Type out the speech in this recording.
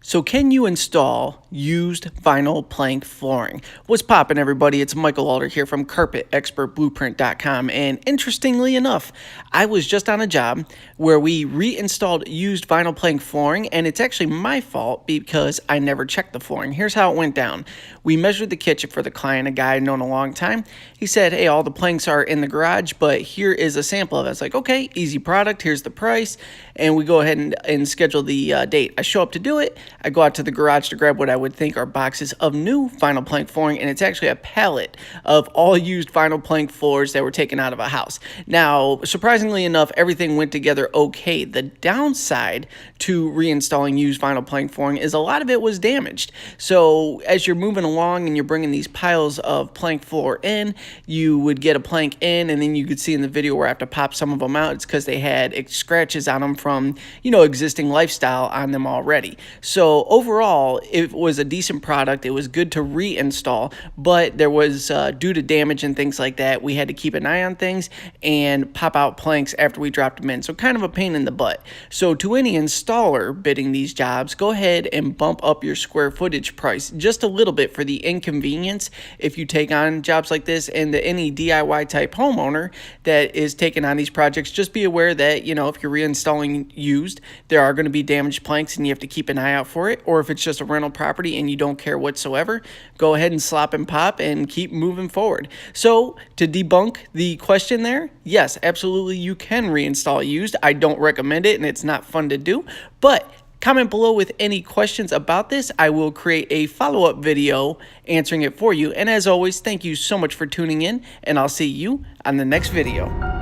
So can you install used vinyl plank flooring? What's poppin', everybody? It's Michael Alder here from CarpetExpertBlueprint.com. And interestingly enough, I was just on a job where we reinstalled used vinyl plank flooring, and it's actually my fault because I never checked the flooring. Here's how it went down. We measured the kitchen for the client, a guy I'd known a long time. He said, hey, all the planks are in the garage, but here is a sample of it. I was like, okay, easy product. Here's the price. And we go ahead and schedule the date. I show up to do it. I go out to the garage to grab what I would think are boxes of new vinyl plank flooring, and it's actually a pallet of all used vinyl plank floors that were taken out of a house. Now, surprisingly enough, everything went together okay. The downside to reinstalling used vinyl plank flooring is a lot of it was damaged. So as you're moving along and you're bringing these piles of plank floor in, you would get a plank in, and then you could see in the video where I have to pop some of them out. It's because they had scratches on them from, existing lifestyle on them already. So overall, it was a decent product. It was good to reinstall, but there was, due to damage and things like that, we had to keep an eye on things and pop out planks after we dropped them in. So kind of a pain in the butt. So to any installer bidding these jobs, go ahead and bump up your square footage price just a little bit for the inconvenience if you take on jobs like this. And to any DIY type homeowner that is taking on these projects, just be aware that, if you're reinstalling used, there are going to be damaged planks and you have to keep an eye out for it. Or if it's just a rental property and you don't care whatsoever, go ahead and slop and pop and keep moving forward. So to debunk the question there, yes, absolutely, you can reinstall used. I don't recommend it, and it's not fun to do, but comment below with any questions about this. I will create a follow-up video answering it for you. And as always, thank you so much for tuning in, and I'll see you on the next video.